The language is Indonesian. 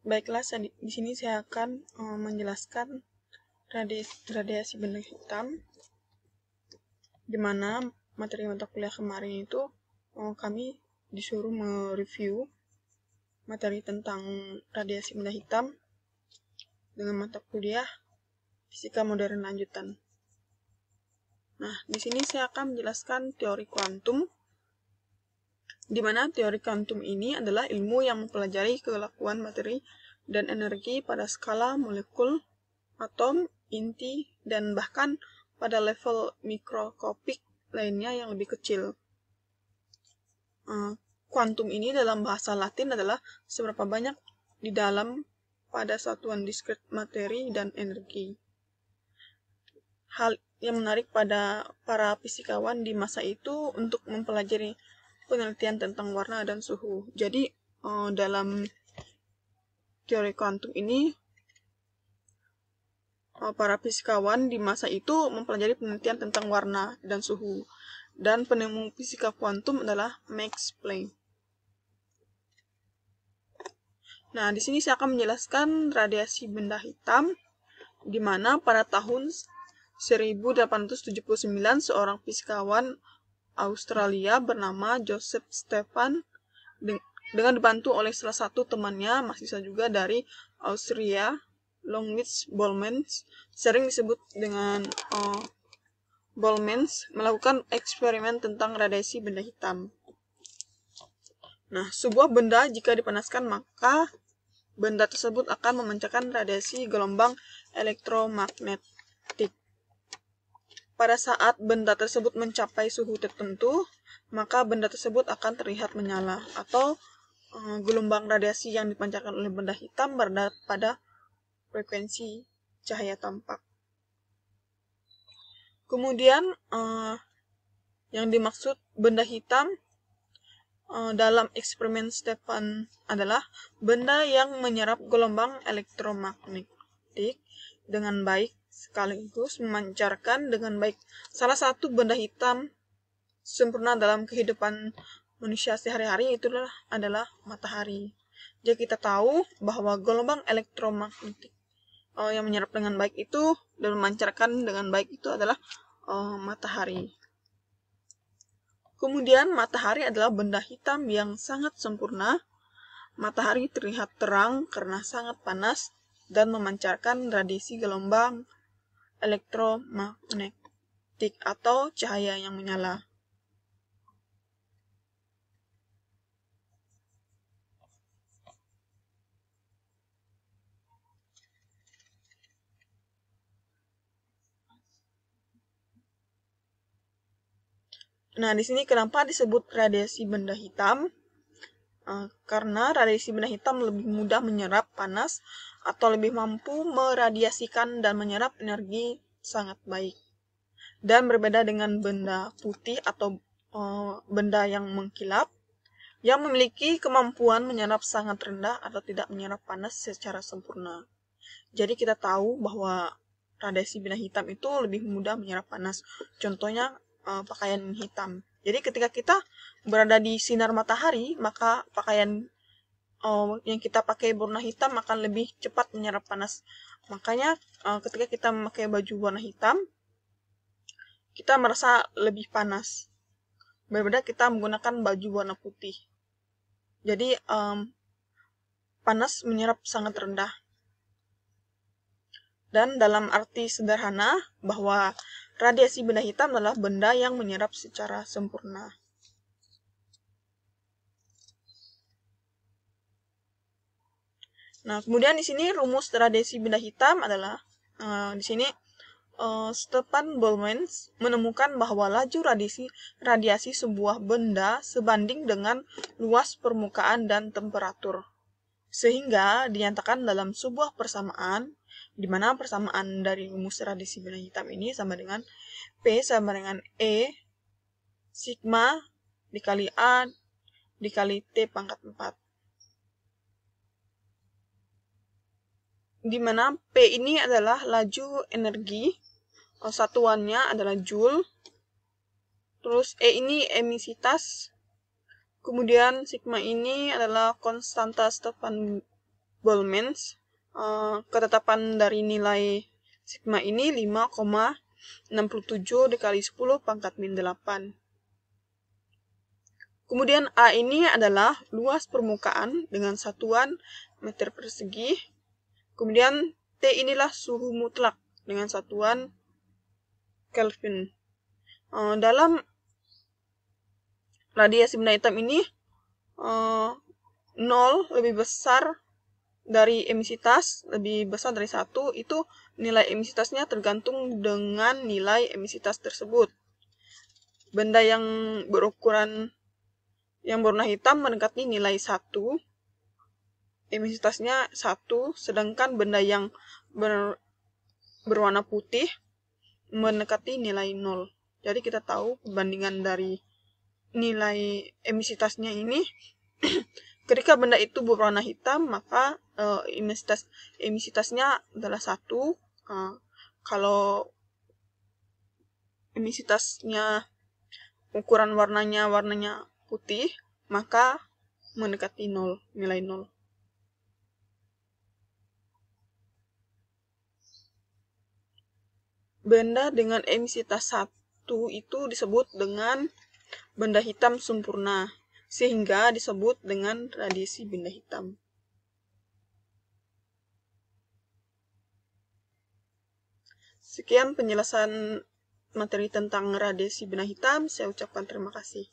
Baiklah, di sini saya akan menjelaskan radiasi benda hitam, di mana materi mata kuliah kemarin itu kami disuruh mereview materi tentang radiasi benda hitam dengan mata kuliah fisika modern lanjutan. Nah, di sini saya akan menjelaskan teori kuantum, di mana teori kuantum ini adalah ilmu yang mempelajari kelakuan materi dan energi pada skala molekul, atom, inti, dan bahkan pada level mikroskopik lainnya yang lebih kecil. Kuantum ini dalam bahasa Latin adalah seberapa banyak di dalam pada satuan diskret materi dan energi. Hal yang menarik pada para fisikawan di masa itu untuk mempelajari penelitian tentang warna dan suhu. Jadi dalam teori kuantum ini para fisikawan di masa itu mempelajari penelitian tentang warna dan suhu. Dan penemu fisika kuantum adalah Max Planck. Nah, di sini saya akan menjelaskan radiasi benda hitam, di mana pada tahun 1879 seorang fisikawan Australia bernama Joseph Stephan dengan dibantu oleh salah satu temannya, mahasiswa juga dari Austria, Longwitz Boltzmann, sering disebut dengan Boltzmann, melakukan eksperimen tentang radiasi benda hitam. Nah, sebuah benda jika dipanaskan maka benda tersebut akan memancarkan radiasi gelombang elektromagnetik. Pada saat benda tersebut mencapai suhu tertentu, maka benda tersebut akan terlihat menyala, atau gelombang radiasi yang dipancarkan oleh benda hitam berada pada frekuensi cahaya tampak. Kemudian yang dimaksud benda hitam dalam eksperimen Stephan adalah benda yang menyerap gelombang elektromagnetik dengan baik sekaligus memancarkan dengan baik. Salah satu benda hitam sempurna dalam kehidupan manusia sehari-hari itulah adalah matahari. Jadi kita tahu bahwa gelombang elektromagnetik yang menyerap dengan baik itu dan memancarkan dengan baik itu adalah matahari. Kemudian matahari adalah benda hitam yang sangat sempurna. Matahari terlihat terang karena sangat panas dan memancarkan radiasi gelombang elektromagnetik atau cahaya yang menyala. Nah, di sini kenapa disebut radiasi benda hitam? Karena radiasi benda hitam lebih mudah menyerap panas atau lebih mampu meradiasikan dan menyerap energi sangat baik. Dan berbeda dengan benda putih atau benda yang mengkilap, yang memiliki kemampuan menyerap sangat rendah atau tidak menyerap panas secara sempurna. Jadi kita tahu bahwa radiasi benda hitam itu lebih mudah menyerap panas. Contohnya pakaian hitam. Jadi ketika kita berada di sinar matahari, maka pakaian yang kita pakai berwarna hitam akan lebih cepat menyerap panas. Makanya ketika kita memakai baju warna hitam, kita merasa lebih panas. Berbeda kita menggunakan baju warna putih. Jadi panas menyerap sangat rendah. Dan dalam arti sederhana bahwa radiasi benda hitam adalah benda yang menyerap secara sempurna. Nah, kemudian di sini rumus radiasi benda hitam adalah di sini Stephan Boltzmann menemukan bahwa laju radiasi sebuah benda sebanding dengan luas permukaan dan temperatur. Sehingga dinyatakan dalam sebuah persamaan, di mana persamaan dari rumus radiasi benda hitam ini sama dengan P sama dengan E sigma dikali A dikali T pangkat 4. Di mana P ini adalah laju energi, satuannya adalah Joule, terus E ini emisitas, kemudian sigma ini adalah konstanta Stephan Boltzmann, ketetapan dari nilai sigma ini 5,67 dikali 10 pangkat min 8. Kemudian A ini adalah luas permukaan dengan satuan meter persegi. Kemudian T inilah suhu mutlak dengan satuan Kelvin. Dalam radiasi benda hitam ini 0 lebih besar dari emisitas, lebih besar dari 1, itu nilai emisitasnya tergantung dengan nilai emisitas tersebut. Benda yang berwarna hitam mendekati nilai 1, emisitasnya 1, sedangkan benda yang berwarna putih mendekati nilai 0. Jadi kita tahu perbandingan dari nilai emisitasnya ini ketika benda itu berwarna hitam, maka emisitasnya adalah 1. Kalau emisitasnya ukuran warnanya putih, maka mendekati 0, nilai 0. Benda dengan emisitas 1 itu disebut dengan benda hitam sempurna, sehingga disebut dengan radiasi benda hitam. Sekian penjelasan materi tentang radiasi benda hitam. Saya ucapkan terima kasih.